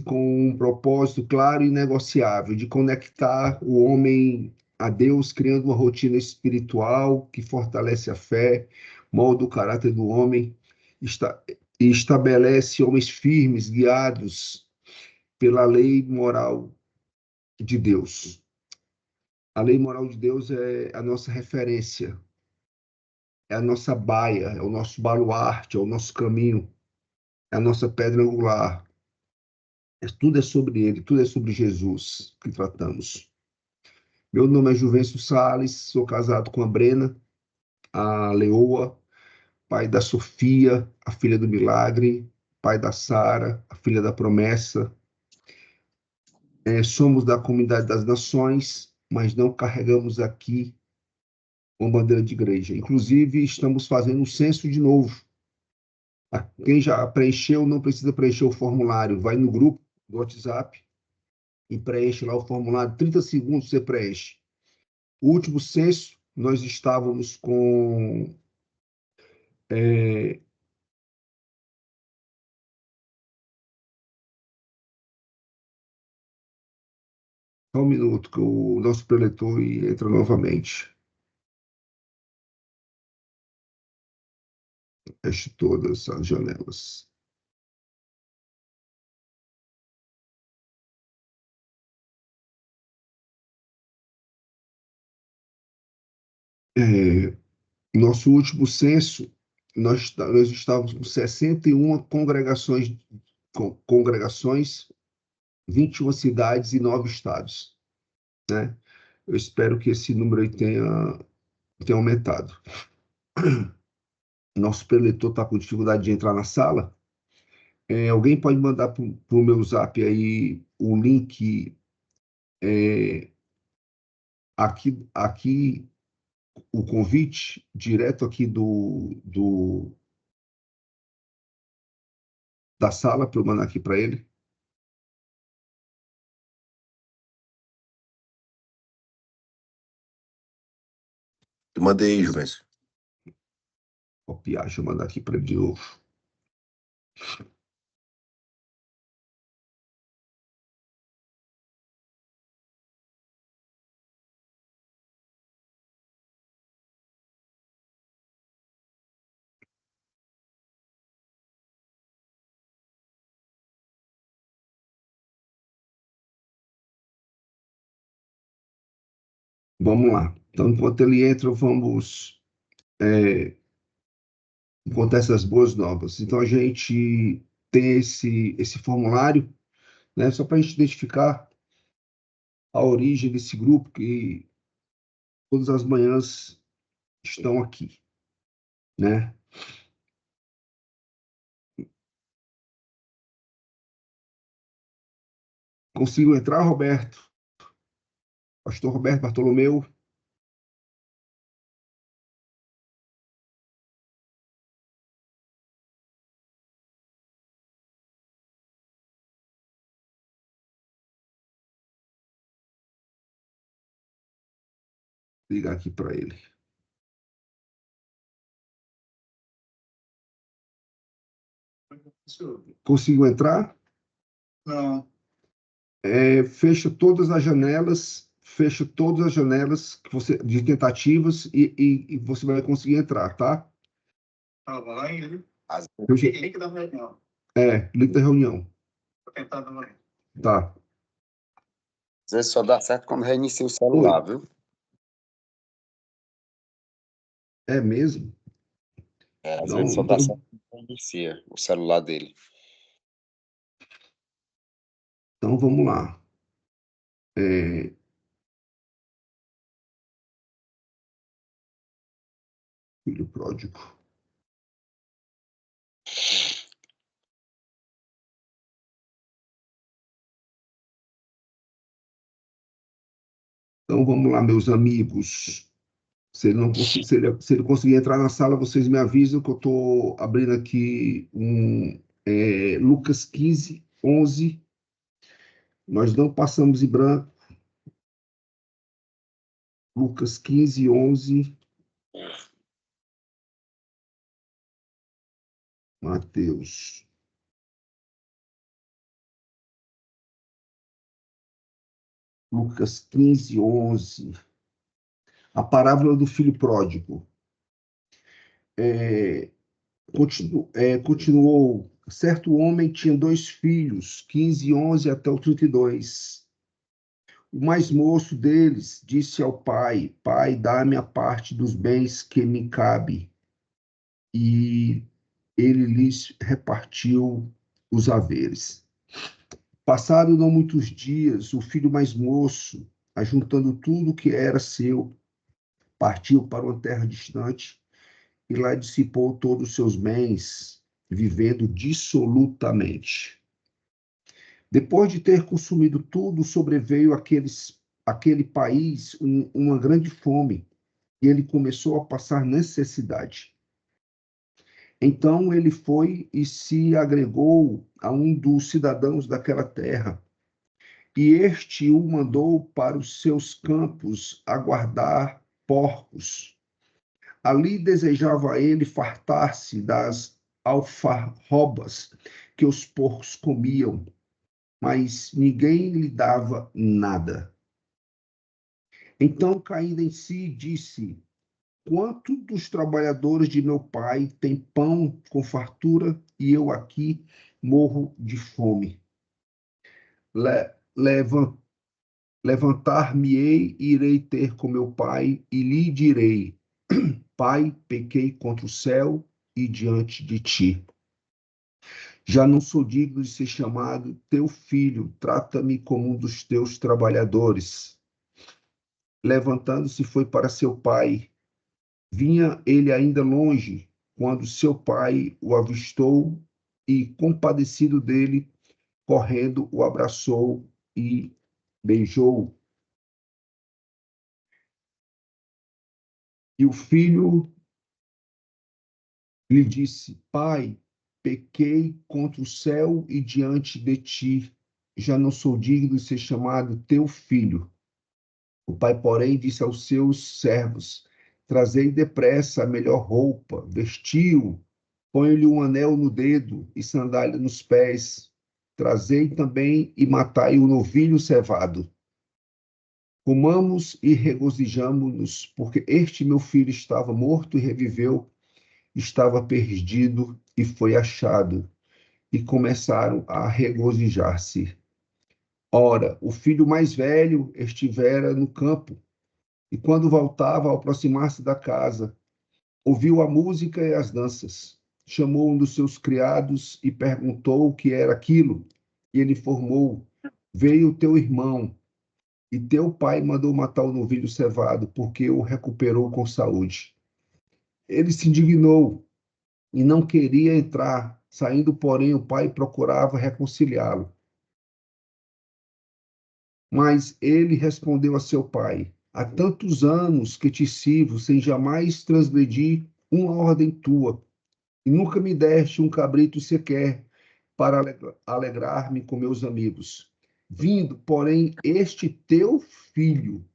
com um propósito claro e inegociável de conectar o homem a Deus, criando uma rotina espiritual que fortalece a fé, molda o caráter do homem esta- e estabelece homens firmes, guiados pela lei moral de Deus. A lei moral de Deus é a nossa referência, é a nossa baia, é o nosso baluarte, é o nosso caminho, é a nossa pedra angular. Tudo é sobre ele, tudo é sobre Jesus que tratamos. Meu nome é Juvencio Salles, sou casado com a Brena, a Leoa, pai da Sofia, a filha do Milagre, pai da Sara, a filha da Promessa. Somos da Comunidade das Nações, mas não carregamos aqui uma bandeira de igreja. Inclusive, estamos fazendo um censo de novo. Quem já preencheu, não precisa preencher o formulário. Vai no grupo do WhatsApp e preenche lá o formulário. 30 segundos você preenche. O último censo, nós estávamos com só um minuto que o nosso preletor entra novamente. Feche todas as janelas. Nosso último censo, nós estávamos com 61 congregações, 21 cidades e 9 estados, né? Eu espero que esse número aí tenha aumentado. Nosso preletor está com dificuldade de entrar na sala. Alguém pode mandar para o meu zap aí o link aqui o convite direto aqui da sala para eu mandar aqui para ele. Eu mandei, Juvencio. Copiar, deixa eu mandar aqui para ele de novo. Vamos lá. Então, enquanto ele entra, vamos contar essas boas novas. Então, a gente tem esse formulário, né, só para a gente identificar a origem desse grupo que todas as manhãs estão aqui, né? Consigo entrar, Roberto? Pastor Roberto Bartolomeu? Ligar aqui para ele. Consigo entrar? Não. Fecha todas as janelas que você, de tentativas e você vai conseguir entrar, tá? Vai, link da reunião. Link da reunião. Vou tentar de novo. Tá. Às vezes só dá certo quando reinicia o celular, Oi. viu? É mesmo? Às Não, vezes só dá então, certo quando reinicia o celular dele. então vamos lá. É, filho pródigo. Então vamos lá, meus amigos. Se ele conseguir entrar na sala, vocês me avisam que eu estou abrindo aqui Lucas 15, 11. Nós não passamos em branco. Lucas 15, 11. Mateus Lucas 15, 11. A parábola do filho pródigo. Continuou. Certo homem tinha 2 filhos, 15, 11 até o 32. O mais moço deles disse ao pai: Pai, dá-me a parte dos bens que me cabe. E ele lhes repartiu os haveres. Passado não muitos dias, o filho mais moço, ajuntando tudo que era seu, partiu para uma terra distante e lá dissipou todos os seus bens, vivendo dissolutamente. Depois de ter consumido tudo, sobreveio àquele país uma grande fome, e ele começou a passar necessidade. Então ele foi e se agregou a um dos cidadãos daquela terra, e este o mandou para os seus campos a guardar porcos. Ali desejava ele fartar-se das alfarrobas que os porcos comiam, mas ninguém lhe dava nada. Então, caindo em si, disse: Quanto dos trabalhadores de meu pai têm pão com fartura e eu aqui morro de fome? Levantar-me-ei e irei ter com meu pai e lhe direi: Pai, pequei contra o céu e diante de ti. Já não sou digno de ser chamado teu filho, trata-me como um dos teus trabalhadores. Levantando-se, foi para seu pai. Vinha ele ainda longe, quando seu pai o avistou e, compadecido dele, correndo, o abraçou e beijou. E o filho lhe disse: Pai, pequei contra o céu e diante de ti. Já não sou digno de ser chamado teu filho. O pai, porém, disse aos seus servos: Trazei depressa a melhor roupa, vestiu, põe-lhe um anel no dedo e sandália nos pés. Trazei também e matai o novilho cevado. Comamos e regozijamo-nos, porque este meu filho estava morto e reviveu, estava perdido e foi achado. E começaram a regozijar-se. Ora, o filho mais velho estivera no campo, e quando voltava, ao aproximar-se da casa, ouviu a música e as danças. Chamou um dos seus criados e perguntou o que era aquilo. E ele informou: Veio teu irmão, e teu pai mandou matar o novilho cevado, porque o recuperou com saúde. Ele se indignou e não queria entrar. Saindo, porém, o pai procurava reconciliá-lo. Mas ele respondeu a seu pai: Há tantos anos que te sirvo, sem jamais transgredir uma ordem tua, e nunca me deste um cabrito sequer para alegrar-me com meus amigos. Vindo, porém, este teu filho,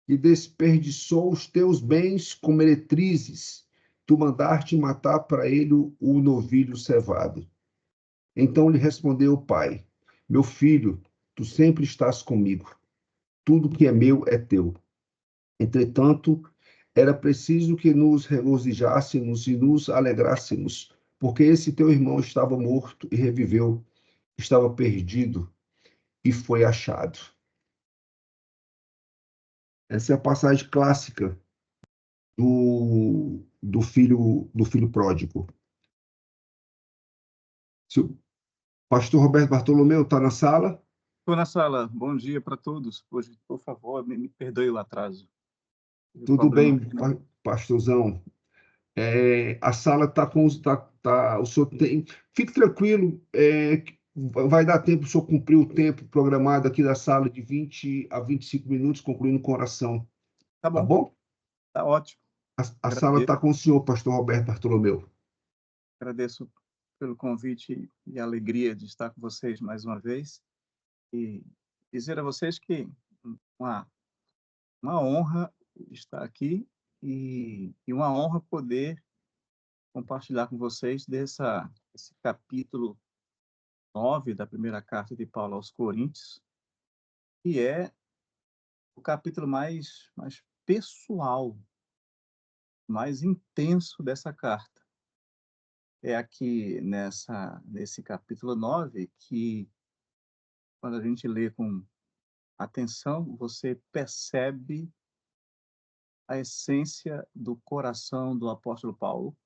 que desperdiçou os teus bens com meretrizes, tu mandaste matar para ele o novilho cevado. Então lhe respondeu o pai: Meu filho, tu sempre estás comigo. Tudo que é meu é teu. Entretanto, era preciso que nos regozijássemos e nos alegrássemos, porque esse teu irmão estava morto e reviveu, estava perdido e foi achado. Essa é a passagem clássica do filho pródigo. Se o pastor Roberto Bartolomeu está na sala? Estou na sala. Bom dia para todos. Hoje, por favor, me perdoe o atraso. Tive Tudo problema. bem, pastorzão? A sala está com o senhor tem. Fique tranquilo, vai dar tempo o senhor cumprir o tempo programado aqui da sala de 20 a 25 minutos, concluindo com oração. Tá Tá bom, bom? tá ótimo. A sala está com o senhor, pastor Roberto Bartolomeu. Agradeço pelo convite e a alegria de estar com vocês mais uma vez e dizer a vocês que uma, uma honra estar aqui e uma honra poder compartilhar com vocês esse capítulo 9 da primeira carta de Paulo aos Coríntios, que é o capítulo mais pessoal, mais intenso dessa carta. É aqui nesse capítulo 9 que, quando a gente lê com atenção, você percebe a essência do coração do apóstolo Paulo,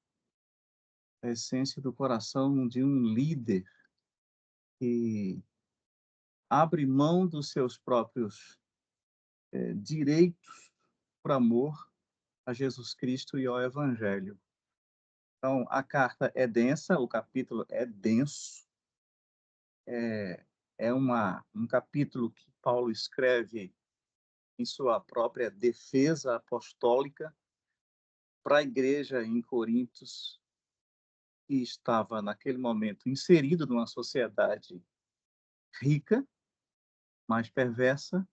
a essência do coração de um líder que abre mão dos seus próprios direitos por amor a Jesus Cristo e ao Evangelho. Então, a carta é densa, o capítulo é denso, é um capítulo que Paulo escreve em sua própria defesa apostólica para a igreja em Corintos, que estava, naquele momento, inserido numa sociedade rica, mas perversa,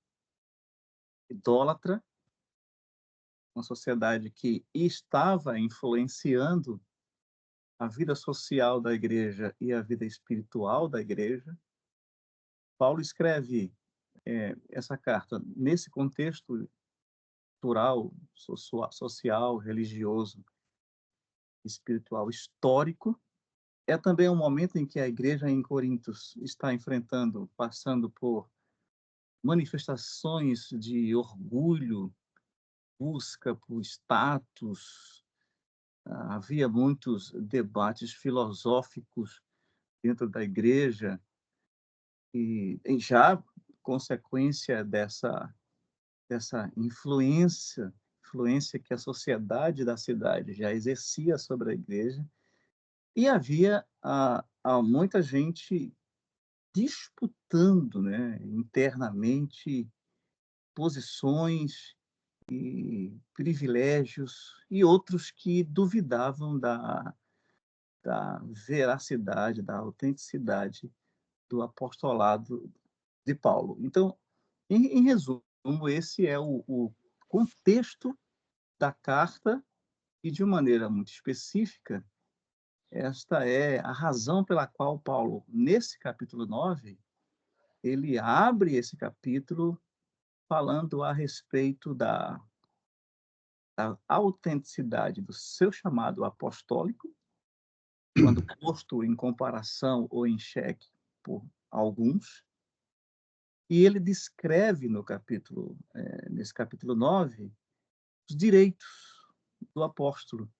idólatra, uma sociedade que estava influenciando a vida social da igreja e a vida espiritual da igreja. Paulo escreve essa carta nesse contexto cultural, social, religioso, espiritual, histórico. É também um momento em que a igreja em Corintos está passando por manifestações de orgulho, busca por status. Havia muitos debates filosóficos dentro da igreja e já consequência dessa influência que a sociedade da cidade já exercia sobre a igreja, e havia muita gente disputando, né, internamente posições e privilégios, e outros que duvidavam da veracidade, da autenticidade do apostolado de Paulo. Então, em resumo, esse é o contexto da carta e, de uma maneira muito específica, esta é a razão pela qual Paulo, nesse capítulo 9, ele abre esse capítulo falando a respeito da autenticidade do seu chamado apostólico, quando posto em comparação ou em xeque por alguns. E ele descreve nesse capítulo 9, os direitos do apóstolo.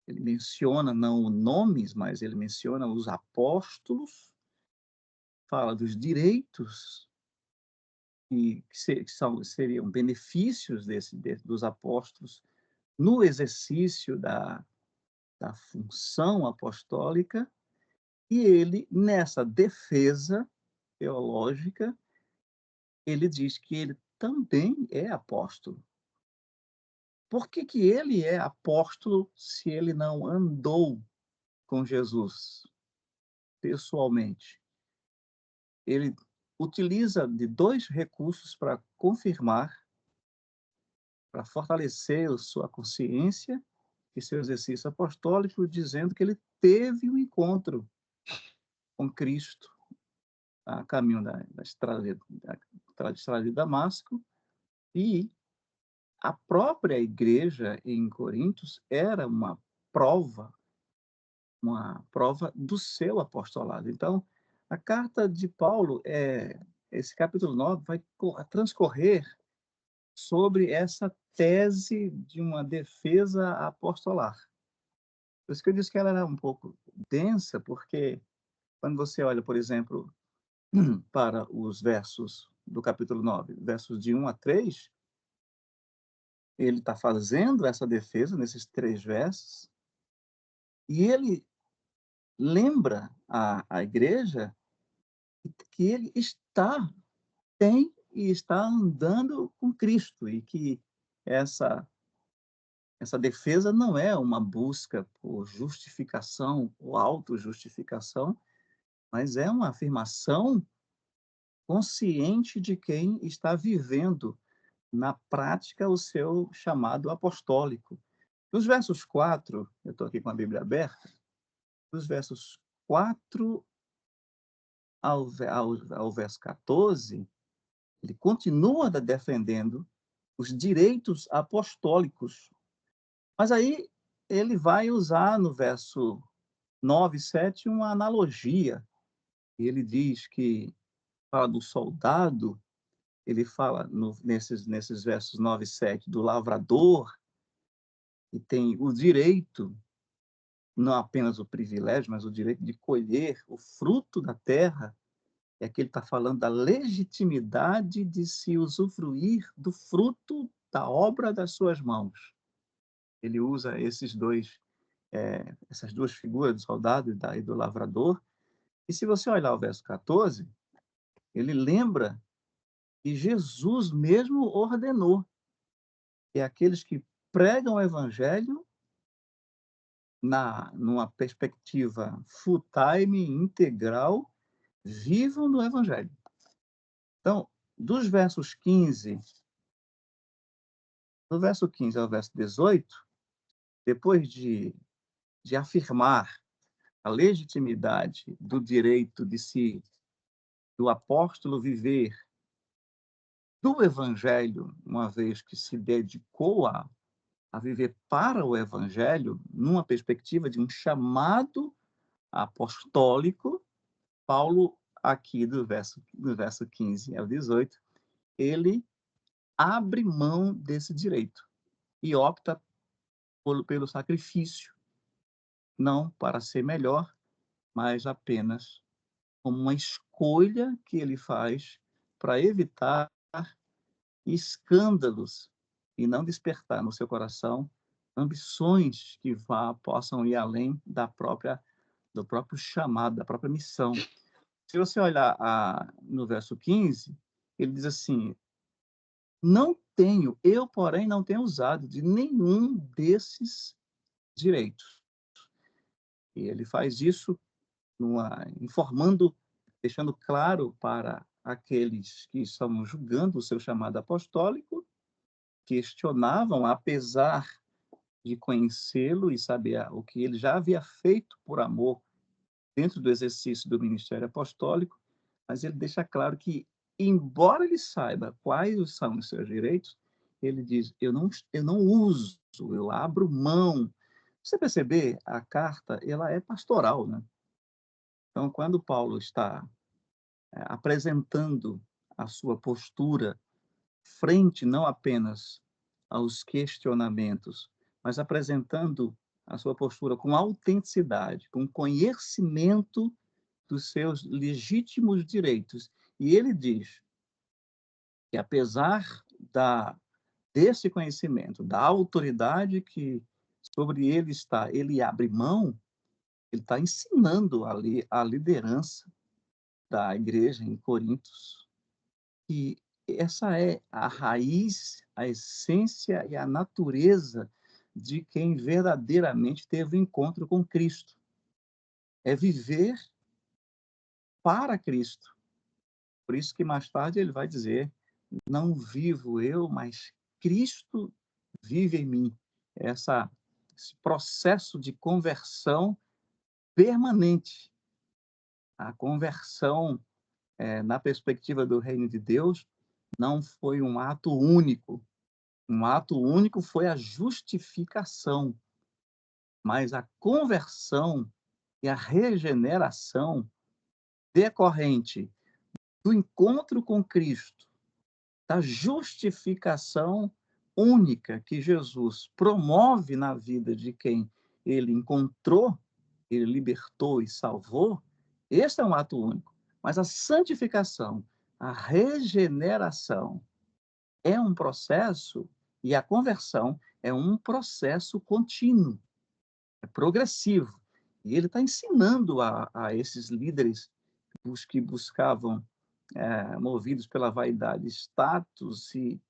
Ele menciona não nomes, mas ele menciona os apóstolos, fala dos direitos que seriam benefícios dos apóstolos no exercício da função apostólica, e ele, nessa defesa teológica, ele diz que ele também é apóstolo. Por que que ele é apóstolo se ele não andou com Jesus pessoalmente? Ele utiliza de 2 recursos para confirmar, para fortalecer a sua consciência e seu exercício apostólico, dizendo que ele teve um encontro com Cristo a caminho da estrada de Damasco, e a própria igreja em Corintos era uma prova do seu apostolado. Então, a carta de Paulo, esse capítulo 9, vai transcorrer sobre essa tese de uma defesa apostolar. Por isso que eu disse que ela era um pouco densa, porque quando você olha, por exemplo, para os versos do capítulo 9, versos de 1 a 3, ele está fazendo essa defesa nesses 3 versos, e ele lembra à igreja que ele tem e está andando com Cristo, e que essa defesa não é uma busca por justificação ou autojustificação, mas é uma afirmação consciente de quem está vivendo na prática o seu chamado apostólico. Nos versos 4, eu estou aqui com a Bíblia aberta, dos versos 4 ao verso 14, Ele continua defendendo os direitos apostólicos. Mas aí ele vai usar no verso 9 e 7 uma analogia. E ele diz que fala do soldado, ele fala nesses versos 9 e 7 do lavrador, que tem o direito, não apenas o privilégio, mas o direito de colher o fruto da terra. É que ele está falando da legitimidade de se usufruir do fruto da obra das suas mãos. Ele usa essas duas figuras, do soldado e do lavrador. E se você olhar o verso 14, ele lembra que Jesus mesmo ordenou que aqueles que pregam o evangelho numa perspectiva full-time, integral, vivam no evangelho. Então, dos versos 15, do verso 15 ao verso 18, depois de afirmar a legitimidade do direito do apóstolo viver do evangelho, uma vez que se dedicou a viver para o evangelho, numa perspectiva de um chamado apostólico, Paulo, aqui do verso 15 ao 18, ele abre mão desse direito e opta pelo sacrifício, não para ser melhor, mas apenas como uma escolha que ele faz para evitar escândalos e não despertar no seu coração ambições que possam ir além do próprio chamado, da própria missão. Se você olhar no verso 15, ele diz assim: eu, porém, não tenho usado de nenhum desses direitos. E ele faz isso informando, deixando claro para aqueles que estavam julgando o seu chamado apostólico, questionavam, apesar de conhecê-lo e saber o que ele já havia feito por amor dentro do exercício do ministério apostólico, mas ele deixa claro que, embora ele saiba quais são os seus direitos, ele diz: eu não uso, eu abro mão. Você perceber, a carta ela é pastoral, né? Então, quando Paulo está apresentando a sua postura frente não apenas aos questionamentos, mas apresentando a sua postura com autenticidade, com conhecimento dos seus legítimos direitos. E ele diz que, apesar desse conhecimento, da autoridade que sobre ele está, ele abre mão, ele está ensinando ali a liderança da igreja em Corintos, que essa é a raiz, a essência e a natureza de quem verdadeiramente teve o encontro com Cristo. É viver para Cristo. Por isso que mais tarde ele vai dizer: não vivo eu, mas Cristo vive em mim. Esse processo de conversão permanente. A conversão, na perspectiva do reino de Deus, não foi um ato único. Um ato único foi a justificação, mas a conversão e a regeneração decorrente do encontro com Cristo, da justificação única que Jesus promove na vida de quem ele encontrou, ele libertou e salvou, esse é um ato único. Mas a santificação, a regeneração, é um processo, e a conversão é um processo contínuo, é progressivo. E ele está ensinando a esses líderes que buscavam, movidos pela vaidade, status e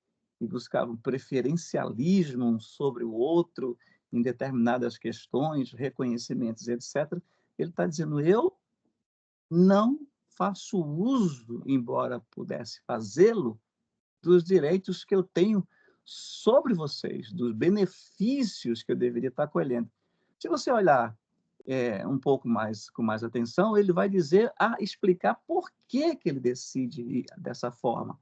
buscavam preferencialismo sobre o outro em determinadas questões, reconhecimentos, etc. Ele está dizendo: eu não faço uso, embora pudesse fazê-lo, dos direitos que eu tenho sobre vocês, dos benefícios que eu deveria estar colhendo. Se você olhar um pouco mais, com mais atenção, ele vai explicar por que ele decide ir dessa forma.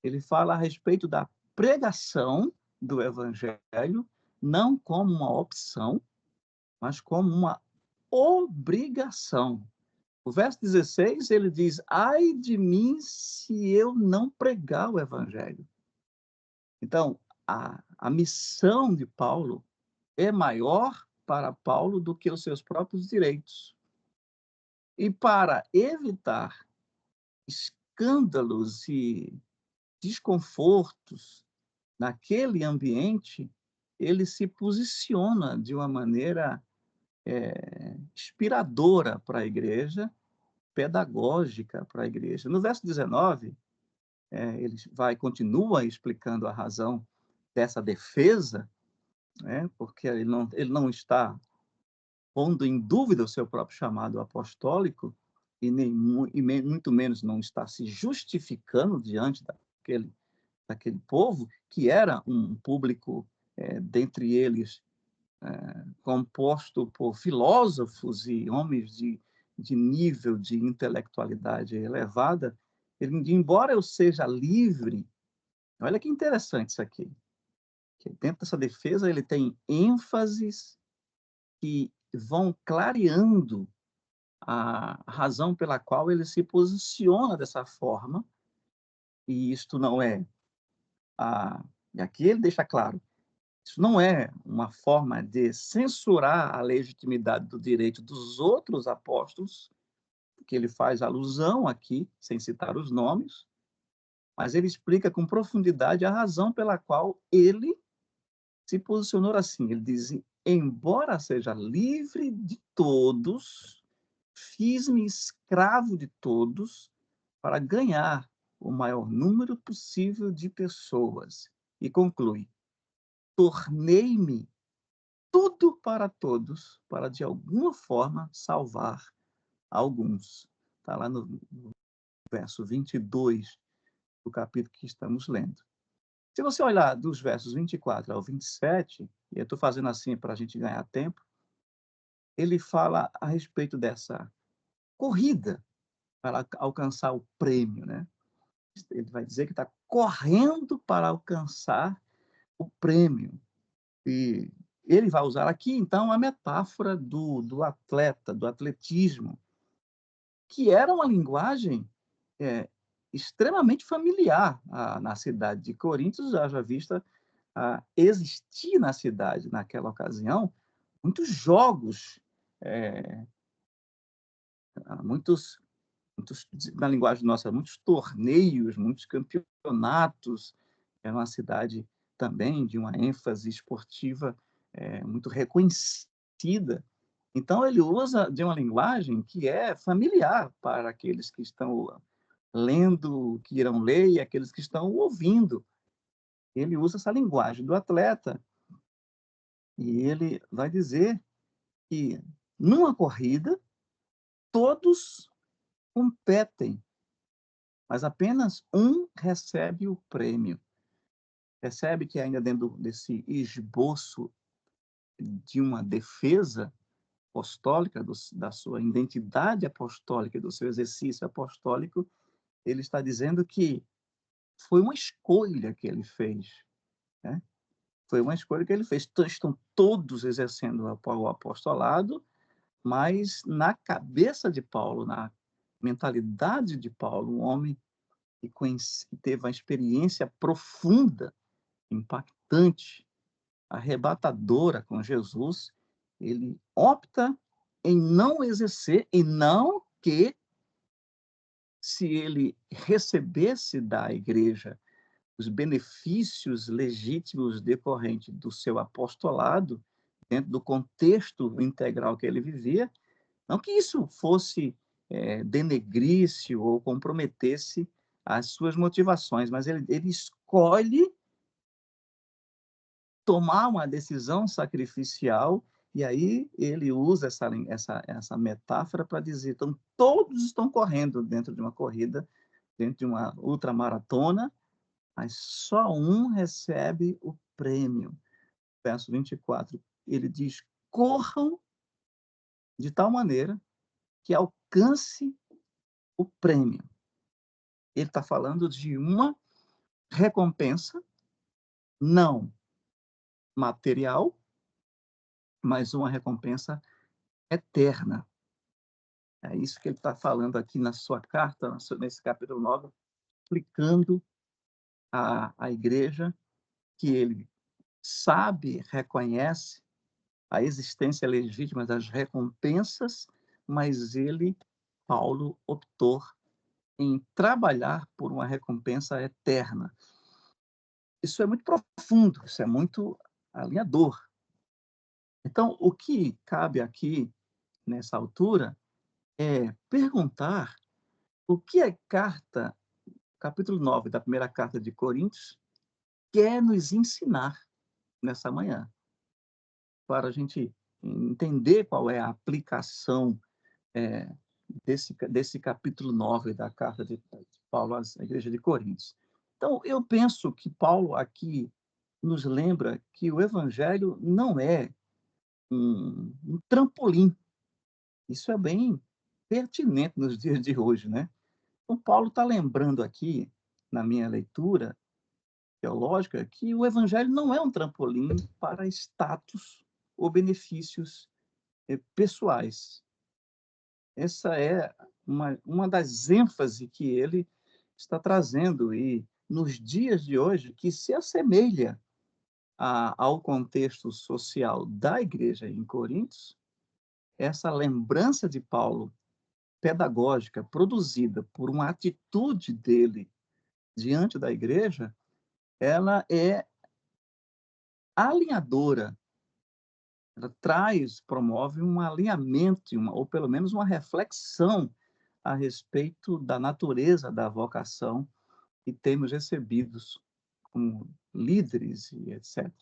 Ele fala a respeito da pregação do evangelho, não como uma opção, mas como uma obrigação. O verso 16, ele diz: ai de mim se eu não pregar o evangelho. Então, a missão de Paulo é maior para Paulo do que os seus próprios direitos. E para evitar escândalos e desconfortos naquele ambiente, ele se posiciona de uma maneira inspiradora para a igreja, pedagógica para a igreja. No verso 19, ele continua explicando a razão dessa defesa, né, porque ele não está pondo em dúvida o seu próprio chamado apostólico, e muito menos não está se justificando diante daquele povo, que era um público, dentre eles, composto por filósofos e homens de nível de intelectualidade elevada. Ele, embora eu seja livre, olha que interessante isso aqui, que dentro dessa defesa ele tem ênfases que vão clareando a razão pela qual ele se posiciona dessa forma, e isto não é, e aqui ele deixa claro, isso não é uma forma de censurar a legitimidade do direito dos outros apóstolos, que ele faz alusão aqui, sem citar os nomes, mas ele explica com profundidade a razão pela qual ele se posicionou assim. Ele diz: embora seja livre de todos, fiz-me escravo de todos para ganhar o maior número possível de pessoas. E conclui: tornei-me tudo para todos, para de alguma forma salvar alguns. Está lá no verso 22 do capítulo que estamos lendo. Se você olhar dos versos 24 ao 27, e eu estou fazendo assim para a gente ganhar tempo, ele fala a respeito dessa corrida para alcançar o prêmio, né? Ele vai dizer que está correndo para alcançar o prêmio. E ele vai usar aqui, então, a metáfora do atleta, do atletismo, que era uma linguagem extremamente familiar na cidade de Corinto, já vista existir na cidade, naquela ocasião, muitos jogos, muitos, na linguagem nossa, muitos torneios, muitos campeonatos. Era uma cidade também de uma ênfase esportiva muito reconhecida. Então, ele usa de uma linguagem que é familiar para aqueles que estão lendo, que irão ler, e aqueles que estão ouvindo. Ele usa essa linguagem do atleta, e ele vai dizer que, numa corrida, todos competem, mas apenas um recebe o prêmio. Percebe que ainda dentro desse esboço de uma defesa apostólica, da sua identidade apostólica, do seu exercício apostólico, ele está dizendo que foi uma escolha que ele fez, né? Foi uma escolha que ele fez. Estão todos exercendo o apostolado, mas na cabeça de Paulo, na mentalidade de Paulo, um homem que teve uma experiência profunda, impactante, arrebatadora com Jesus, ele opta em não exercer, e não que, se ele recebesse da igreja os benefícios legítimos decorrentes do seu apostolado, dentro do contexto integral que ele vivia, não que isso fosse denegrisse ou comprometesse as suas motivações, mas ele escolhe tomar uma decisão sacrificial, e aí ele usa essa metáfora para dizer, então, todos estão correndo dentro de uma corrida, dentro de uma ultramaratona, mas só um recebe o prêmio. Verso 24, ele diz: corram de tal maneira que alcance o prêmio. Ele está falando de uma recompensa, não material, mas uma recompensa eterna. É isso que ele está falando aqui na sua carta, nesse capítulo 9, explicando à igreja que ele sabe, reconhece a existência legítima das recompensas, mas ele, Paulo, optou em trabalhar por uma recompensa eterna. Isso é muito profundo, isso é muito alinhador. Então, o que cabe aqui, nessa altura, é perguntar o que a carta, capítulo 9 da primeira carta de Coríntios, quer nos ensinar nessa manhã, para a gente entender qual é a aplicação é, desse capítulo 9 da carta de Paulo à igreja de Coríntios. Então, eu penso que Paulo aqui nos lembra que o evangelho não é um trampolim. Isso é bem pertinente nos dias de hoje, né? O Paulo está lembrando aqui, na minha leitura teológica, que o evangelho não é um trampolim para status ou benefícios pessoais. Essa é uma das ênfases que ele está trazendo, e nos dias de hoje, que se assemelha ao contexto social da igreja em Coríntios, essa lembrança de Paulo, pedagógica, produzida por uma atitude dele diante da igreja, ela é alinhadora. Ela promove um alinhamento, ou pelo menos uma reflexão a respeito da natureza da vocação que temos recebidos como líderes e etc.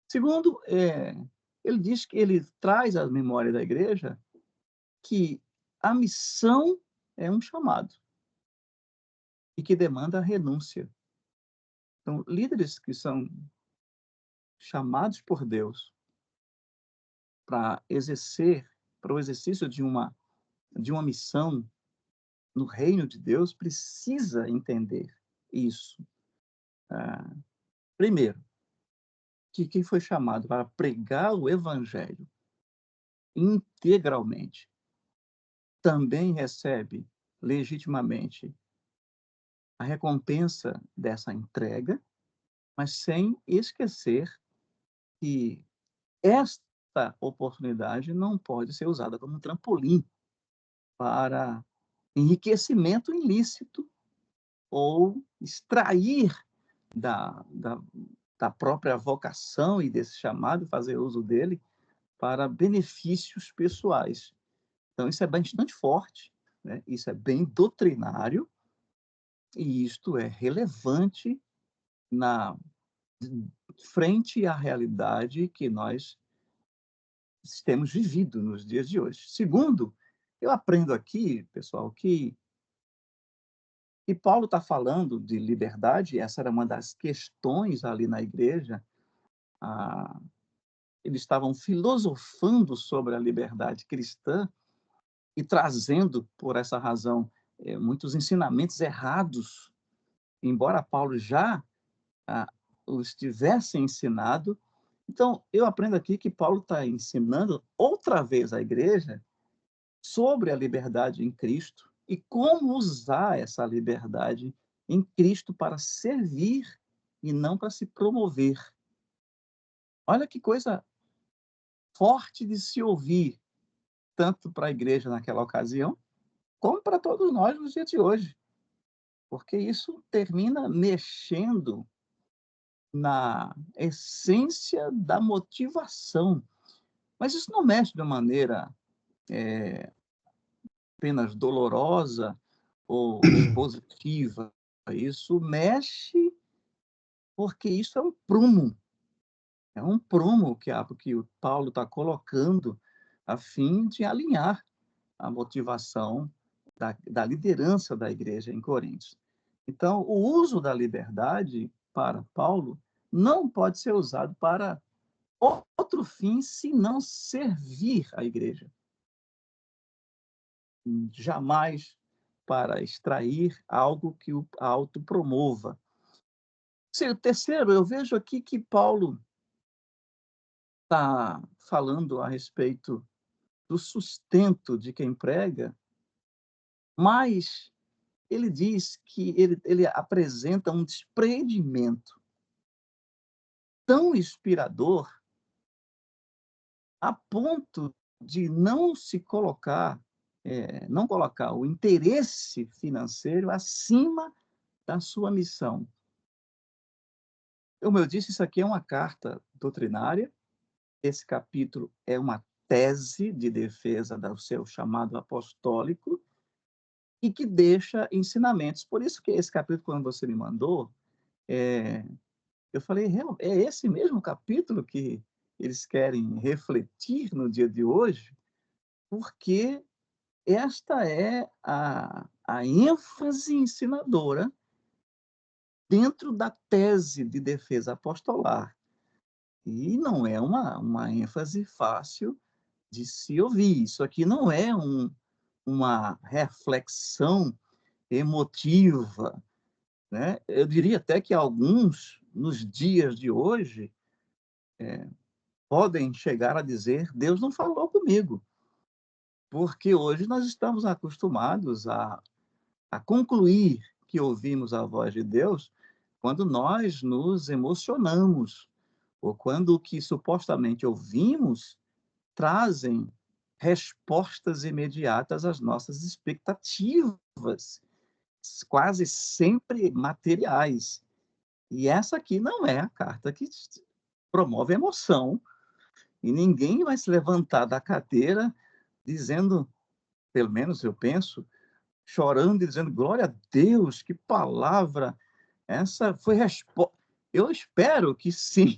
Segundo, ele diz que ele traz à memória da igreja que a missão é um chamado e que demanda renúncia. Então, líderes que são chamados por Deus para o exercício de uma missão no reino de Deus, precisa entender isso. Primeiro, que quem foi chamado para pregar o evangelho integralmente também recebe legitimamente a recompensa dessa entrega, mas sem esquecer que esta oportunidade não pode ser usada como um trampolim para enriquecimento ilícito ou extrair da própria vocação e desse chamado, fazer uso dele para benefícios pessoais. Então, isso é bastante forte, né? Isso é bem doutrinário, e isto é relevante na frente à realidade que nós temos vivido nos dias de hoje. Segundo, eu aprendo aqui, pessoal, que Paulo está falando de liberdade. Essa era uma das questões ali na igreja. Eles estavam filosofando sobre a liberdade cristã e trazendo, por essa razão, muitos ensinamentos errados, embora Paulo já os tivesse ensinado. Então, eu aprendo aqui que Paulo está ensinando outra vez à igreja sobre a liberdade em Cristo e como usar essa liberdade em Cristo para servir e não para se promover. Olha que coisa forte de se ouvir, tanto para a igreja naquela ocasião, como para todos nós nos dias de hoje, porque isso termina mexendo na essência da motivação. Mas isso não mexe de uma maneira apenas dolorosa ou impositiva. Isso mexe porque isso é um prumo que o Paulo está colocando a fim de alinhar a motivação da liderança da igreja em Coríntios. Então, o uso da liberdade para Paulo não pode ser usado para outro fim senão servir a igreja. Jamais para extrair algo que o autopromova. Terceiro, eu vejo aqui que Paulo está falando a respeito do sustento de quem prega, mas ele diz que ele apresenta um desprendimento tão inspirador a ponto de não colocar o interesse financeiro acima da sua missão. Como eu disse, isso aqui é uma carta doutrinária. Esse capítulo é uma tese de defesa do seu chamado apostólico e que deixa ensinamentos. Por isso que esse capítulo, quando você me mandou, eu falei, é esse mesmo capítulo que eles querem refletir no dia de hoje, porque esta é a ênfase ensinadora dentro da tese de defesa apostolar. E não é uma ênfase fácil de se ouvir. Isso aqui não é uma reflexão emotiva, né? Eu diria até que alguns, nos dias de hoje, podem chegar a dizer: Deus não falou comigo, porque hoje nós estamos acostumados a concluir que ouvimos a voz de Deus quando nós nos emocionamos, ou quando o que supostamente ouvimos trazem respostas imediatas às nossas expectativas, quase sempre materiais. E essa aqui não é a carta que promove emoção, e ninguém vai se levantar da cadeira dizendo, pelo menos eu penso, chorando e dizendo, glória a Deus, que palavra, essa foi resposta. Eu espero que sim,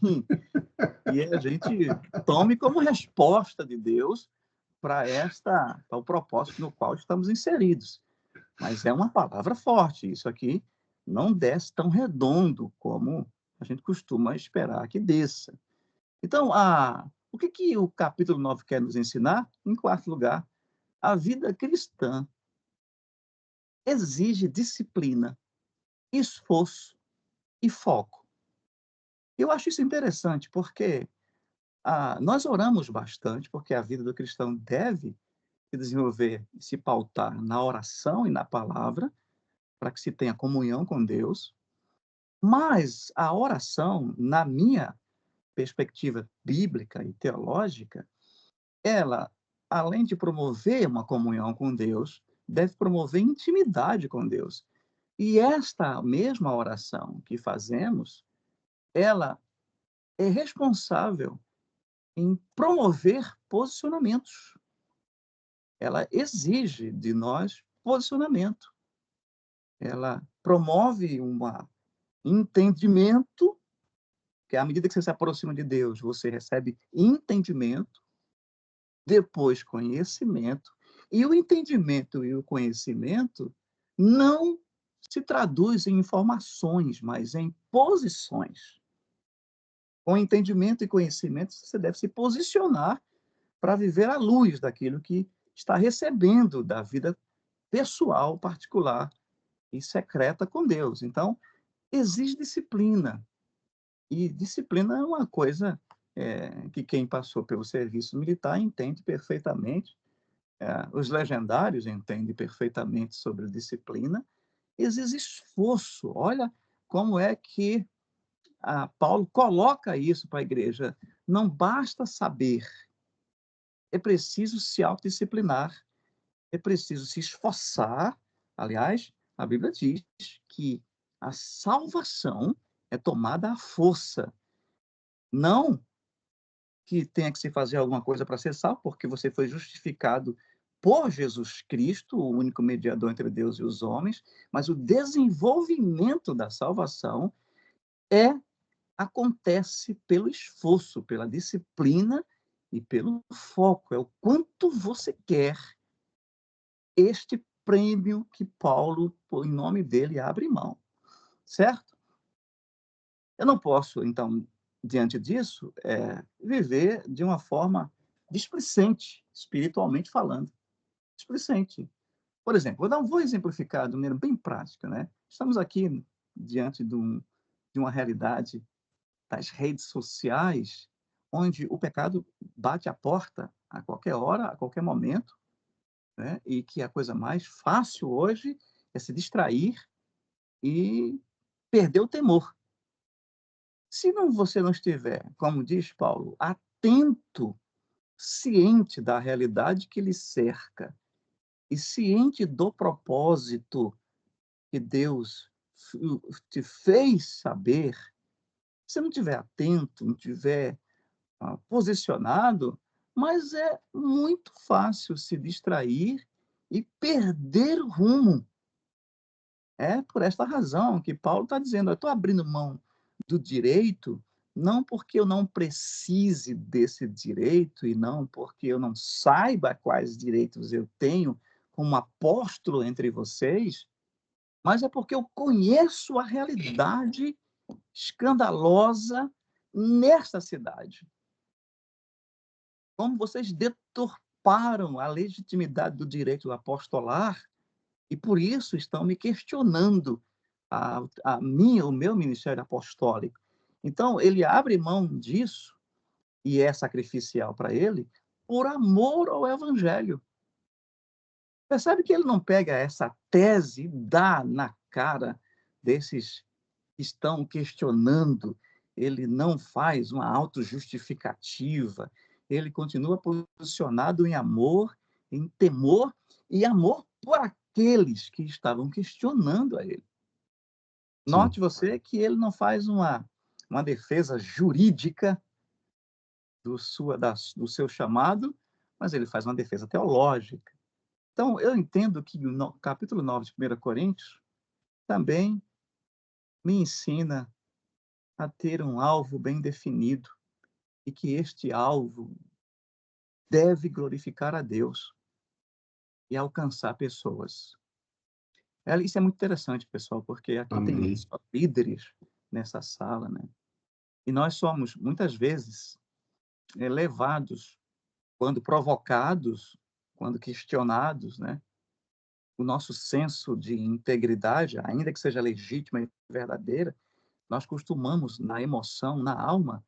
e a gente tome como resposta de Deus para o propósito no qual estamos inseridos. Mas é uma palavra forte, isso aqui não desce tão redondo como a gente costuma esperar que desça. Então, o que o capítulo 9 quer nos ensinar? Em quarto lugar, a vida cristã exige disciplina, esforço e foco. Eu acho isso interessante, porque nós oramos bastante, porque a vida do cristão deve se desenvolver e se pautar na oração e na palavra, para que se tenha comunhão com Deus. Mas a oração, na minha perspectiva bíblica e teológica, ela, além de promover uma comunhão com Deus, deve promover intimidade com Deus. E esta mesma oração que fazemos, ela é responsável em promover posicionamentos. Ela exige de nós posicionamento. Ela promove um entendimento, que à medida que você se aproxima de Deus, você recebe entendimento, depois conhecimento, e o entendimento e o conhecimento não se traduz em informações, mas em posições. Com entendimento e conhecimento, você deve se posicionar para viver à luz daquilo que está recebendo da vida pessoal, particular e secreta com Deus. Então, exige disciplina. E disciplina é uma coisa que quem passou pelo serviço militar entende perfeitamente. Os legendários entendem perfeitamente sobre disciplina. Exige esforço. Olha como é que Paulo coloca isso para a igreja. Não basta saber, é preciso se autodisciplinar, é preciso se esforçar. Aliás, a Bíblia diz que a salvação é tomada à força. Não que tenha que se fazer alguma coisa para ser salvo, porque você foi justificado por Jesus Cristo, o único mediador entre Deus e os homens, mas o desenvolvimento da salvação acontece pelo esforço, pela disciplina e pelo foco. É o quanto você quer este prêmio que Paulo, em nome dele, abre mão. Certo? Eu não posso, então, diante disso, viver de uma forma displicente, espiritualmente falando. Displicente. Por exemplo, vou exemplificar de maneira bem prática, né? Estamos aqui diante de de uma realidade das redes sociais, onde o pecado bate à porta a qualquer hora, a qualquer momento, né? E que a coisa mais fácil hoje é se distrair e perder o temor. Se você não estiver, como diz Paulo, atento, ciente da realidade que lhe cerca e ciente do propósito que Deus te fez saber, se você não estiver atento, não estiver posicionado, mas é muito fácil se distrair e perder o rumo. É por esta razão que Paulo está dizendo: eu estou abrindo mão do direito, não porque eu não precise desse direito e não porque eu não saiba quais direitos eu tenho como apóstolo entre vocês, mas é porque eu conheço a realidade escandalosa nesta cidade. Como vocês deturparam a legitimidade do direito apostolar e por isso estão me questionando o meu ministério apostólico. Então, ele abre mão disso, e é sacrificial para ele, por amor ao evangelho. Percebe que ele não pega essa tese e dá na cara desses que estão questionando, ele não faz uma autojustificativa, ele continua posicionado em amor, em temor e amor por aqueles que estavam questionando a ele. Sim. Note você que ele não faz uma defesa jurídica do seu chamado, mas ele faz uma defesa teológica. Então, eu entendo que o capítulo 9 de 1 Coríntios também me ensina a ter um alvo bem definido e que este alvo deve glorificar a Deus e alcançar pessoas. Isso é muito interessante, pessoal, porque aqui tem Amém. só líderes nessa sala, né? E nós somos, muitas vezes, levados, quando provocados, quando questionados, né? O nosso senso de integridade, ainda que seja legítima e verdadeira, nós costumamos, na emoção, na alma,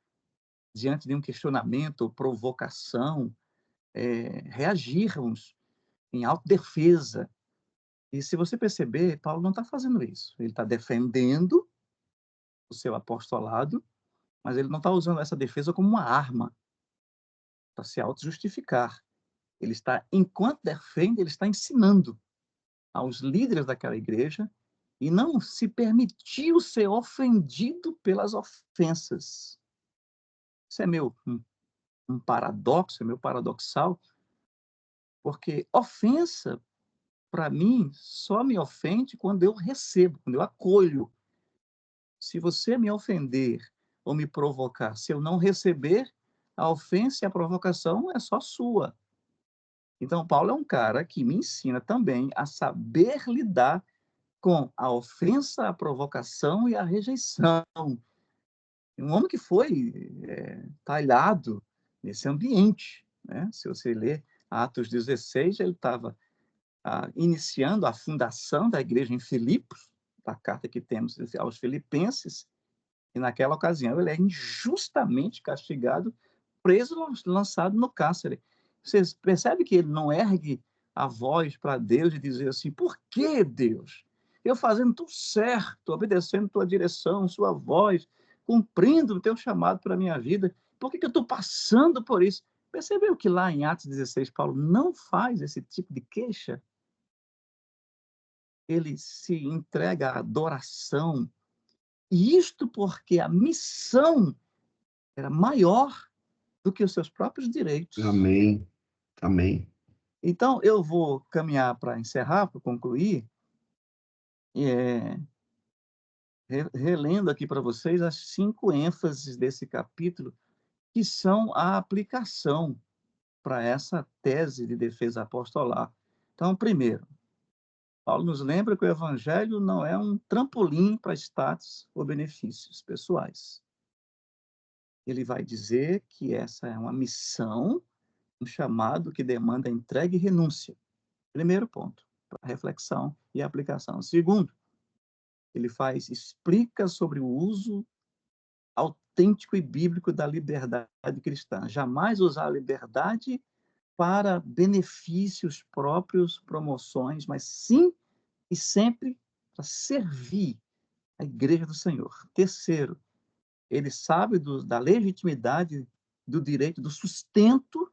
diante de um questionamento ou provocação, reagirmos em autodefesa. E se você perceber, Paulo não está fazendo isso. Ele está defendendo o seu apostolado, mas ele não está usando essa defesa como uma arma para se auto-justificar. Ele está, enquanto defende, ele está ensinando aos líderes daquela igreja e não se permitiu ser ofendido pelas ofensas. Isso é um paradoxo, é meu paradoxal, porque ofensa, para mim, só me ofende quando eu recebo, quando eu acolho. Se você me ofender ou me provocar, se eu não receber, a ofensa e a provocação é só sua. Então, Paulo é um cara que me ensina também a saber lidar com a ofensa, a provocação e a rejeição. Um homem que foi talhado nesse ambiente, né? Se você ler Atos 16, ele estava iniciando a fundação da igreja em Filipos, da carta que temos aos Filipenses, e naquela ocasião ele é injustamente castigado, preso, lançado no cárcere. Você percebe que ele não ergue a voz para Deus e dizer assim: por que, Deus? Eu fazendo tudo certo, obedecendo tua direção, sua voz, cumprindo o teu chamado para a minha vida, por que eu estou passando por isso? Percebeu que lá em Atos 16, Paulo não faz esse tipo de queixa? Ele se entrega à adoração, e isto porque a missão era maior do que os seus próprios direitos. Amém. Amém. Então, eu vou caminhar para encerrar, para concluir, relendo aqui para vocês as 5 ênfases desse capítulo, que são a aplicação para essa tese de defesa apostolar. Então, primeiro, Paulo nos lembra que o evangelho não é um trampolim para status ou benefícios pessoais. Ele vai dizer que essa é uma missão, um chamado que demanda entrega e renúncia. Primeiro ponto, para reflexão e aplicação. Segundo, ele explica sobre o uso autêntico e bíblico da liberdade cristã. Jamais usar a liberdade para benefícios próprios, promoções, mas sim e sempre para servir a igreja do Senhor. Terceiro, ele sabe da legitimidade do direito, do sustento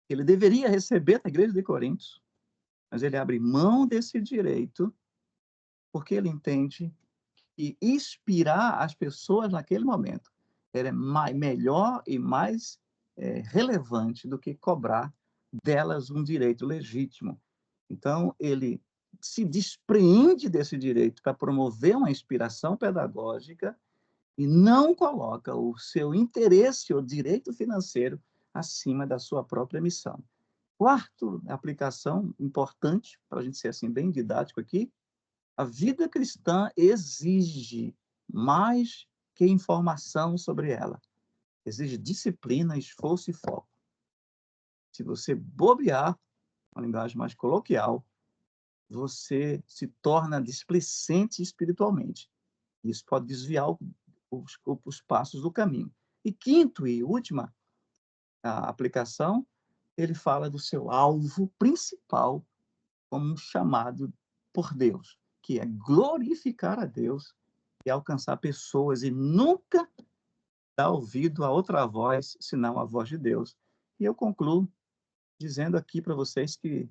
que ele deveria receber da igreja de Coríntios, mas ele abre mão desse direito porque ele entende que inspirar as pessoas naquele momento era melhor e mais relevante do que cobrar delas um direito legítimo. Então, ele se despreende desse direito para promover uma inspiração pedagógica e não coloca o seu interesse ou direito financeiro acima da sua própria missão. Quarto, aplicação importante, para a gente ser assim bem didático aqui, a vida cristã exige mais que informação sobre ela. Exige disciplina, esforço e foco. Se você bobear, uma linguagem mais coloquial, você se torna displicente espiritualmente. Isso pode desviar os passos do caminho. E quinto e última a aplicação, ele fala do seu alvo principal como um chamado por Deus, que é glorificar a Deus e alcançar pessoas e nunca dar ouvido a outra voz, senão a voz de Deus. E eu concluo dizendo aqui para vocês que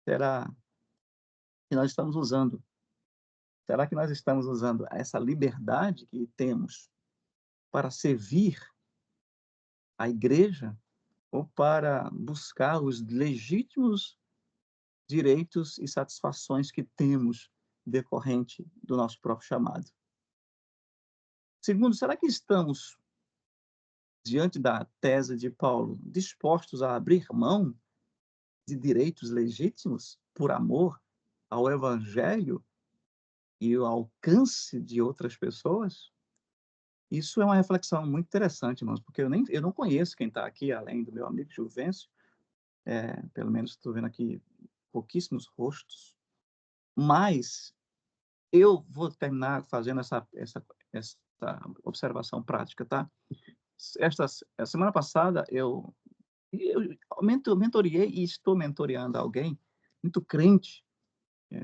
será que nós estamos usando, será que nós estamos usando essa liberdade que temos para servir a igreja ou para buscar os legítimos direitos e satisfações que temos decorrente do nosso próprio chamado? Segundo, será que estamos, diante da tese de Paulo, dispostos a abrir mão de direitos legítimos por amor ao Evangelho e ao alcance de outras pessoas? Isso é uma reflexão muito interessante, irmãos, porque eu não conheço quem está aqui, além do meu amigo Juvencio, pelo menos estou vendo aqui pouquíssimos rostos, mas eu vou terminar fazendo essa observação prática, tá? A semana passada, eu mentoriei e estou mentoreando alguém muito crente,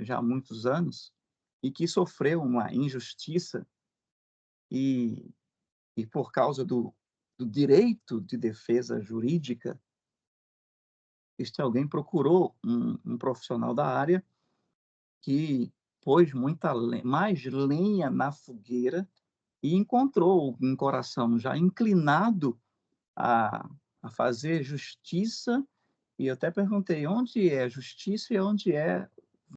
já há muitos anos, e que sofreu uma injustiça e por causa do direito de defesa jurídica, este alguém procurou um profissional da área que pôs mais lenha na fogueira e encontrou um coração já inclinado a fazer justiça. E eu até perguntei onde é justiça e onde é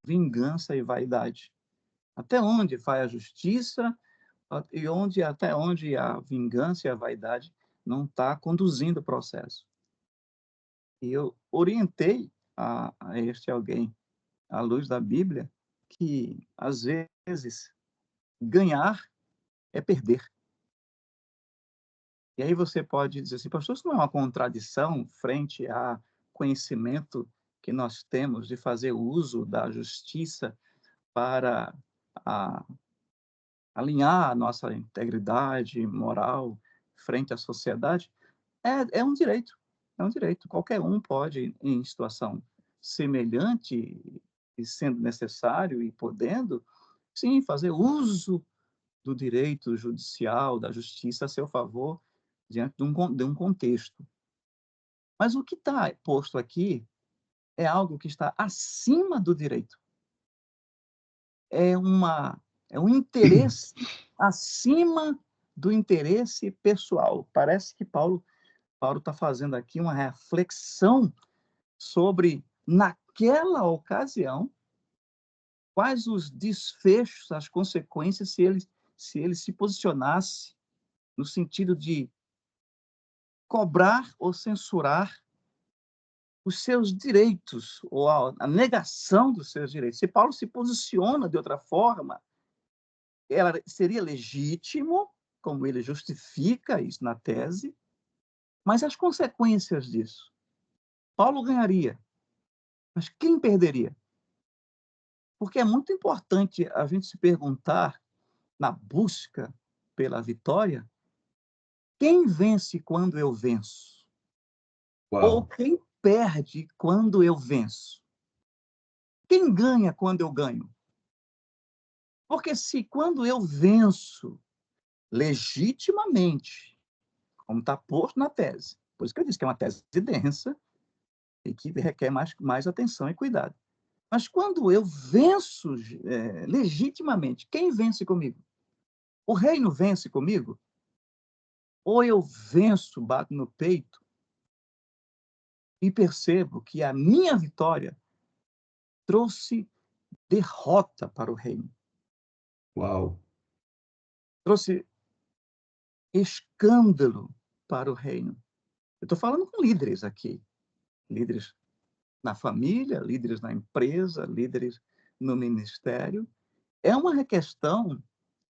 vingança e vaidade. Até onde vai a justiça e até onde a vingança e a vaidade não está conduzindo o processo. E eu orientei a este alguém, à luz da Bíblia, que, às vezes, ganhar é perder. E aí você pode dizer assim, pastor, isso não é uma contradição frente ao conhecimento que nós temos de fazer uso da justiça para alinhar a nossa integridade moral frente à sociedade? É um direito, é um direito. Qualquer um pode, em situação semelhante e sendo necessário e podendo, sim, fazer uso do direito judicial, da justiça a seu favor, diante de um contexto. Mas o que está posto aqui é algo que está acima do direito. É um interesse acima do interesse pessoal. Parece que Paulo está fazendo aqui uma reflexão sobre, naquela ocasião, quais os desfechos, as consequências, se ele se posicionasse no sentido de cobrar ou censurar os seus direitos, ou a negação dos seus direitos. Se Paulo se posiciona de outra forma, ela seria legítimo, como ele justifica isso na tese, mas as consequências disso? Paulo ganharia, mas quem perderia? Porque é muito importante a gente se perguntar, na busca pela vitória, quem vence quando eu venço? Ou Uau. quem perde quando eu venço? Quem ganha quando eu ganho? Porque se quando eu venço legitimamente, como está posto na tese, por isso que eu disse que é uma tese densa e que requer mais atenção e cuidado. Mas quando eu venço legitimamente, quem vence comigo? O reino vence comigo? Ou eu venço, bato no peito e percebo que a minha vitória trouxe derrota para o reino, Uau. trouxe escândalo para o reino. Eu estou falando com líderes aqui, líderes na família, líderes na empresa, líderes no ministério. É uma questão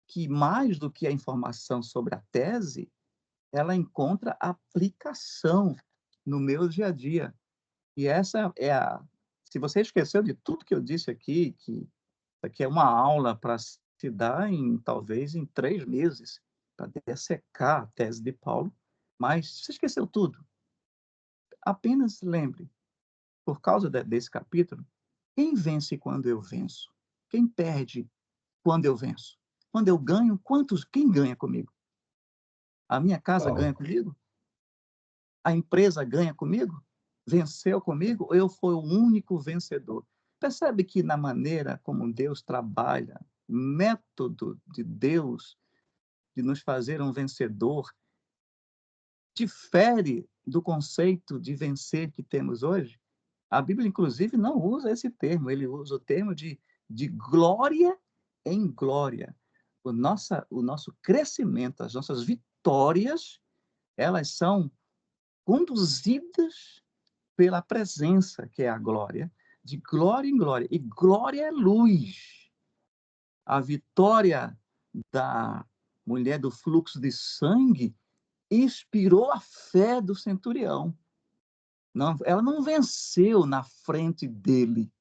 que, mais do que a informação sobre a tese, ela encontra aplicação no meu dia a dia. E essa é a... Se você esqueceu de tudo que eu disse aqui, que isso aqui é uma aula para se dar talvez em 3 meses, para dessecar a tese de Paulo, mas se você esqueceu tudo, apenas lembre, por causa desse capítulo, quem vence quando eu venço? Quem perde quando eu venço? Quando eu ganho, quem ganha comigo? A minha casa Uau. ganha comigo? A empresa ganha comigo? Venceu comigo? Ou eu fui o único vencedor? Percebe que na maneira como Deus trabalha, método de Deus de nos fazer um vencedor, difere do conceito de vencer que temos hoje? A Bíblia, inclusive, não usa esse termo, ele usa o termo de glória em glória. O nosso crescimento, as nossas vitórias, elas são conduzidas pela presença, que é a glória, de glória em glória. E glória é luz. A vitória da mulher do fluxo de sangue inspirou a fé do centurião. Não, ela não venceu na frente dele.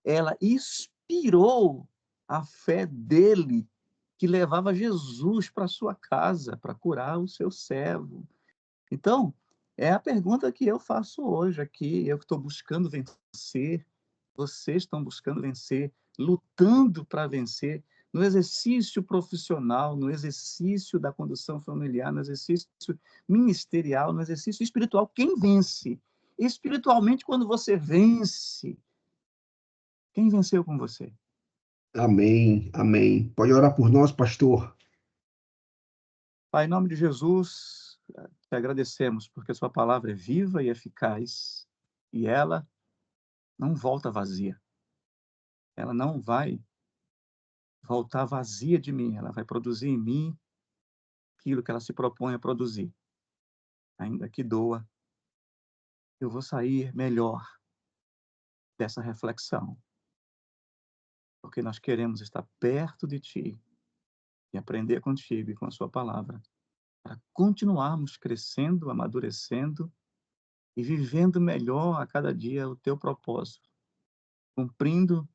Ela inspirou a fé dele, que levava Jesus para sua casa para curar o seu servo. Então, é a pergunta que eu faço hoje aqui. Eu estou buscando vencer, vocês estão buscando vencer, lutando para vencer, no exercício profissional, no exercício da condução familiar, no exercício ministerial, no exercício espiritual. Quem vence? Espiritualmente, quando você vence, quem venceu com você? Amém. Amém. Pode orar por nós, pastor? Pai, em nome de Jesus, te agradecemos, porque sua palavra é viva e eficaz, e ela não volta vazia. Ela não vai voltar vazia de mim, ela vai produzir em mim aquilo que ela se propõe a produzir. Ainda que doa, eu vou sair melhor dessa reflexão, porque nós queremos estar perto de Ti e aprender contigo e com a sua palavra, para continuarmos crescendo, amadurecendo e vivendo melhor a cada dia o Teu propósito, cumprindo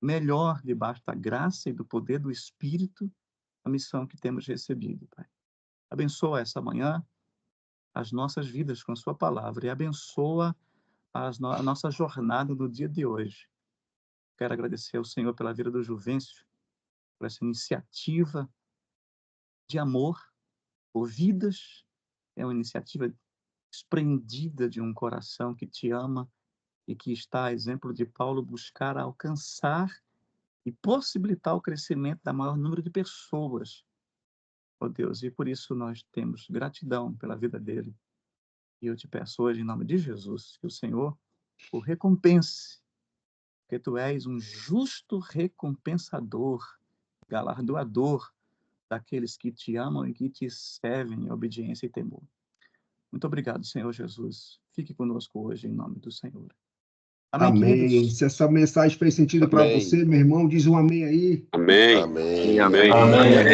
melhor, debaixo da graça e do poder do Espírito, a missão que temos recebido, Pai. Abençoa essa manhã as nossas vidas com a sua palavra e abençoa a nossa jornada no dia de hoje. Quero agradecer ao Senhor pela vida do Juvencio, por essa iniciativa de amor por vidas. É uma iniciativa desprendida de um coração que te ama e que está, a exemplo de Paulo, buscar alcançar e possibilitar o crescimento da maior número de pessoas, ó Deus. E por isso nós temos gratidão pela vida dele. E eu te peço hoje, em nome de Jesus, que o Senhor o recompense, porque tu és um justo recompensador, galardoador daqueles que te amam e que te servem em obediência e temor. Muito obrigado, Senhor Jesus. Fique conosco hoje, em nome do Senhor. Amém, Amém. queridos? Se essa mensagem fez sentido para Amém. você, meu irmão, diz um amém aí. Amém. Amém. Amém. Amém, Amém.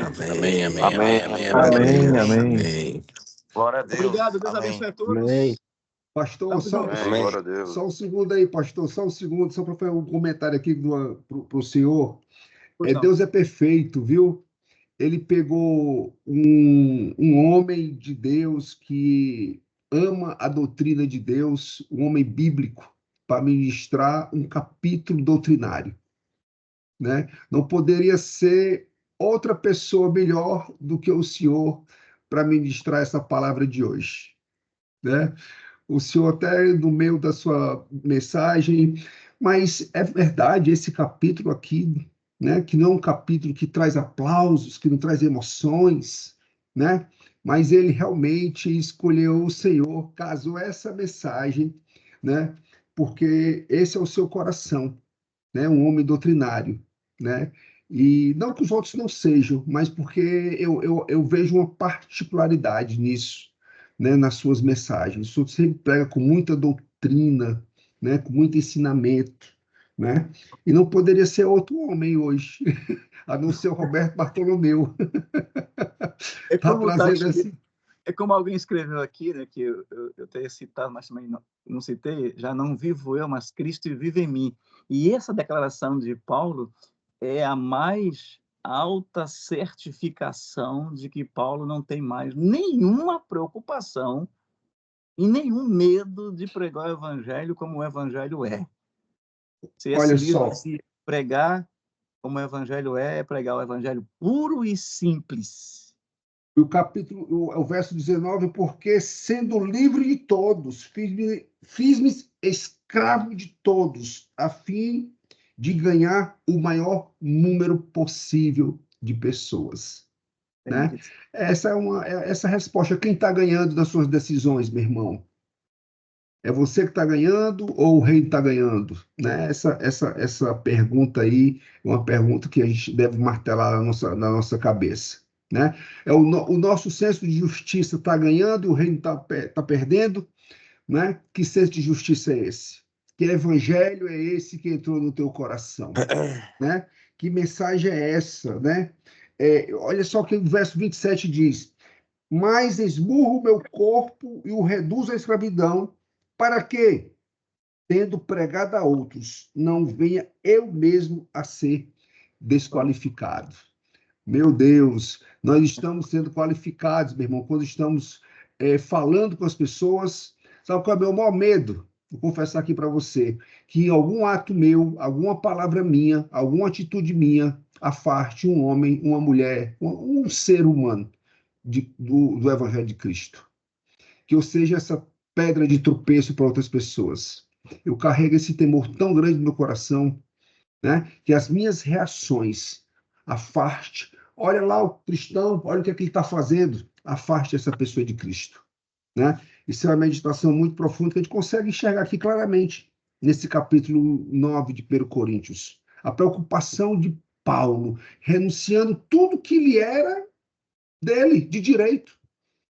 amém, Amém. amém. Amém. Glória a Deus. Obrigado, Deus Amém. abençoe a todos. Amém. Pastor, só, Amém. Amém. Glória a Deus. só um segundo aí, pastor, só um segundo, só para fazer um comentário aqui para o senhor. Pois não. Deus é perfeito, viu? Ele pegou um homem de Deus que ama a doutrina de Deus, um homem bíblico, para ministrar um capítulo doutrinário, né? Não poderia ser outra pessoa melhor do que o senhor para ministrar essa palavra de hoje, né? O senhor até no meio da sua mensagem, mas é verdade, esse capítulo aqui, né, que não é um capítulo que traz aplausos, que não traz emoções, né, mas ele realmente escolheu o Senhor, casou essa mensagem, né, porque esse é o seu coração, né, um homem doutrinário, né, e não que os outros não sejam, mas porque eu vejo uma particularidade nisso, né, nas suas mensagens. O senhor sempre prega com muita doutrina, né, com muito ensinamento, né, e não poderia ser outro homem hoje, a não ser o Roberto Bartolomeu. É Está como tá trazendo escrito, esse... é como alguém escreveu aqui, né, que eu teria citado, mas também não citei, já não vivo eu, mas Cristo vive em mim. E essa declaração de Paulo é a mais alta certificação de que Paulo não tem mais nenhuma preocupação e nenhum medo de pregar o evangelho como o evangelho é. C.S. Olha Lewis só, dizia, pregar como o evangelho é pregar o evangelho puro e simples. o capítulo, o verso 19, porque sendo livre de todos, fiz-me escravo de todos, a fim de ganhar o maior número possível de pessoas, né? Essa resposta. Quem está ganhando das suas decisões, meu irmão? É você que está ganhando ou o reino está ganhando? Né? Essa pergunta aí é uma pergunta que a gente deve martelar na nossa cabeça. Né? O nosso senso de justiça está ganhando e o reino está perdendo? Né? Que senso de justiça é esse? Que evangelho é esse que entrou no teu coração? Né? Que mensagem é essa? Né? Olha só o que o verso 27 diz: mas esmurro o meu corpo e o reduzo à escravidão, para que, tendo pregado a outros, não venha eu mesmo a ser desqualificado. Meu Deus, nós estamos sendo qualificados, meu irmão, quando estamos falando com as pessoas. Sabe qual é o meu maior medo? Vou confessar aqui para você, que algum ato meu, alguma palavra minha, alguma atitude minha, afaste um homem, uma mulher, um ser humano do Evangelho de Cristo. Que eu seja essa pedra de tropeço para outras pessoas. Eu carrego esse temor tão grande no meu coração, né, que as minhas reações afaste. Olha lá o cristão, olha o que ele está fazendo. Afaste essa pessoa de Cristo. Né? Isso é uma meditação muito profunda que a gente consegue enxergar aqui claramente nesse capítulo 9 de 1 Coríntios. A preocupação de Paulo, renunciando tudo que ele era dele, de direito.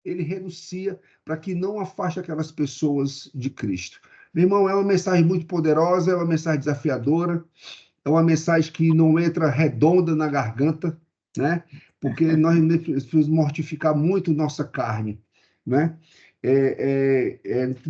Ele renuncia para que não afaste aquelas pessoas de Cristo. Meu irmão, é uma mensagem muito poderosa, é uma mensagem desafiadora, é uma mensagem que não entra redonda na garganta, né? Porque nós precisamos mortificar muito nossa carne, né?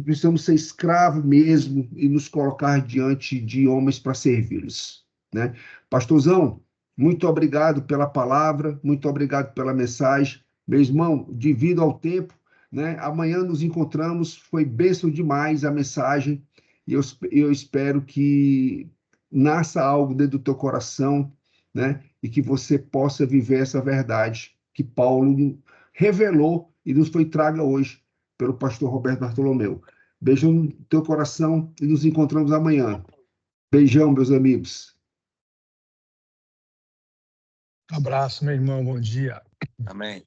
Precisamos ser escravos mesmo e nos colocar diante de homens para servi-los, né? Pastorzão, muito obrigado pela palavra, muito obrigado pela mensagem. Meu irmão, devido ao tempo, né? Amanhã nos encontramos, foi bênção demais a mensagem, e eu espero que nasça algo dentro do teu coração, né? E que você possa viver essa verdade que Paulo revelou e nos foi traga hoje pelo pastor Roberto Bartolomeu. Beijão no teu coração e nos encontramos amanhã. Beijão, meus amigos. Abraço, meu irmão. Bom dia. Amém.